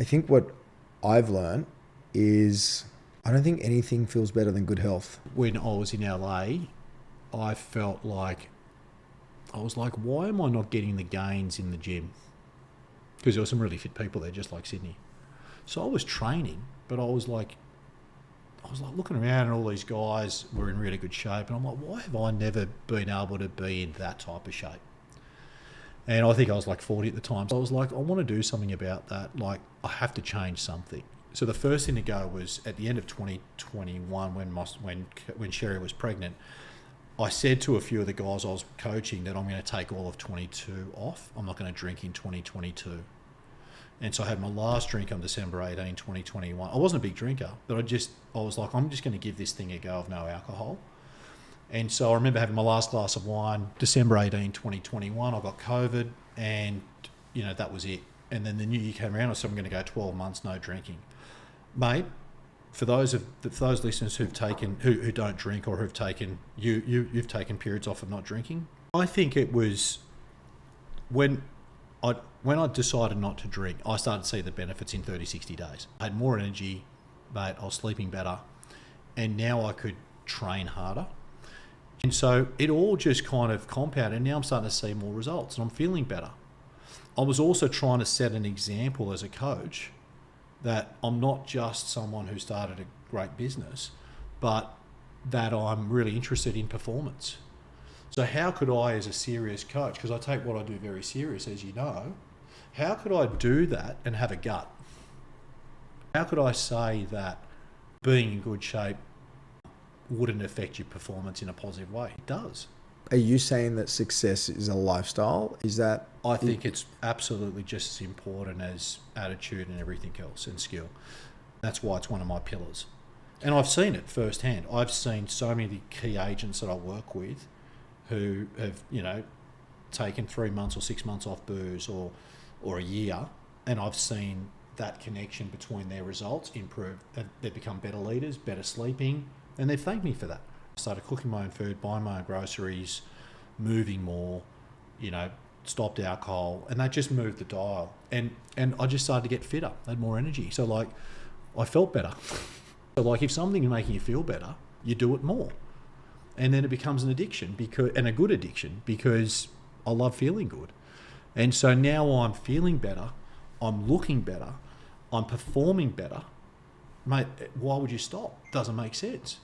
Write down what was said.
I think what I've learned is I don't think anything feels better than good health. When I was in LA, I felt like, why am I not getting the gains in the gym? Because there were some really fit people there, just like Sydney. So I was training, but I was like looking around and all these guys were in really good shape. And I'm like, why have I never been able to be in that type of shape? And I think I was like 40 at the time. So I was like, I want to do something about that. Like, I have to change something. So the first thing to go was at the end of 2021 when Sherry was pregnant, I said to a few of the guys I was coaching that I'm going to take all of 22 off. I'm not going to drink in 2022. And so I had my last drink on December 18, 2021. I wasn't a big drinker, but I was like, I'm just going to give this thing a go of no alcohol. And so I remember having my last glass of wine, December 18, 2021. I got COVID and, that was it. And then the new year came around. I said, I'm going to go 12 months, no drinking. Mate, for those listeners who don't drink or who've taken, you've taken periods off of not drinking. I think it was when I decided not to drink, I started to see the benefits in 30, 60 days. I had more energy, mate, I was sleeping better, and now I could train harder. And so it all just kind of compounded, and now I'm starting to see more results and I'm feeling better. I was also trying to set an example as a coach that I'm not just someone who started a great business, but that I'm really interested in performance. So how could I, as a serious coach, because I take what I do very serious, as you know, how could I do that and have a gut? How could I say that being in good shape wouldn't affect your performance in a positive way? It does. Are you saying that success is a lifestyle? Is that... I think it's absolutely just as important as attitude and everything else, and skill. That's why it's one of my pillars. And I've seen it firsthand. I've seen so many of the key agents that I work with who have, taken 3 months or 6 months off booze or a year, and I've seen that connection between their results improve. They've become better leaders, better sleeping, and they've thanked me for that. I started cooking my own food, buying my own groceries, moving more, stopped alcohol, and that just moved the dial. And I just started to get fitter, I had more energy. So I felt better. So if something is making you feel better, you do it more. And then it becomes an addiction, and a good addiction, because I love feeling good. And so now I'm feeling better, I'm looking better, I'm performing better. Mate, why would you stop? Doesn't make sense.